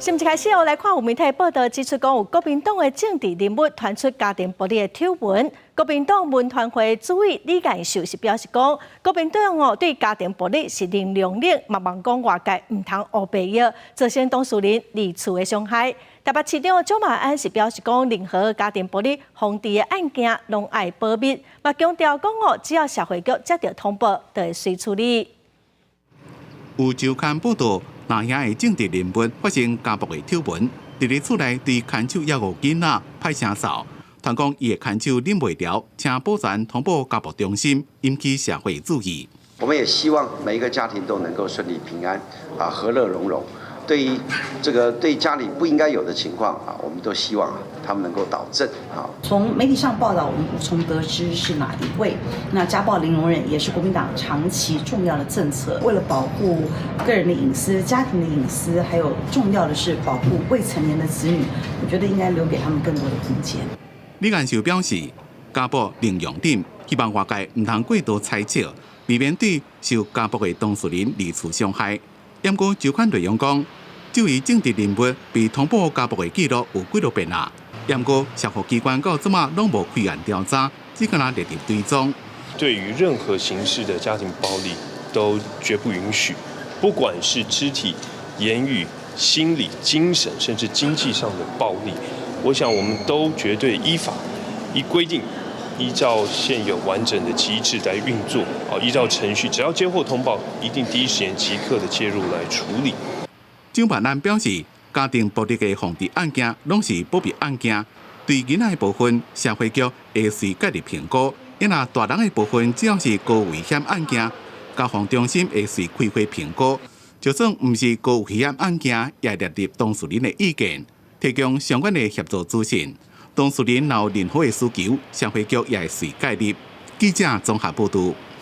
新一开始来看有媒体报道指出，讲有国民党的政治人物传出家庭暴力的丑闻。国民党文团会主委李干秀是表示讲，国民党对家庭暴力是零容忍，嘛望讲外界唔通乌白药，造成当事人二次的伤害。台北市长蒋万安是表示讲，任何家庭暴力防治的案件拢爱保密，嘛强调讲只要社会局接到通报，就会随处理。有周刊报道。那遐的政治人物发生家暴的丑闻，伫咧厝内对看守抑五囡仔拍声哨，传讲伊的看守忍袂了，请保全通报家暴中心，引起社会注意。我们也希望每一个家庭都能够顺利平安，和乐融融。对于这个对家里不应该有的情况我们都希望他们能够导正从媒体上报道，我们无从得知是哪一位。那家暴零容忍也是国民党长期重要的政策。为了保护个人的隐私、家庭的隐私，还有重要的是保护未成年的子女，我觉得应该留给他们更多的空间。李干秀表示，家暴零容忍，希望外界唔通过度猜测，避免对受家暴的当事人二次伤害。不过，周刊内容讲，这位政治人物被通报家暴的记录有几多遍啊？不过，社福机关到即马拢无开案调查，只敢列入追踪。对于任何形式的家庭暴力，都绝不允许，不管是肢体、言语、心理、精神，甚至经济上的暴力，我想我们都绝对依法、依规定。依照现有完整的机制来运作，依照程序，只要接获通报，一定第一时间即刻的介入来处理。蒋万安表示，家庭暴力的防治案件拢是保密案件，对囡仔的部分，社会局会随介入评估；若大人的部分，只要是高危险案件，交防中心会随开会评估。就算唔是高危险案件，也列入当事人的意见，提供相关的协助资讯。当事人若有任何的需求，社会局也会随介入。记者综合报道。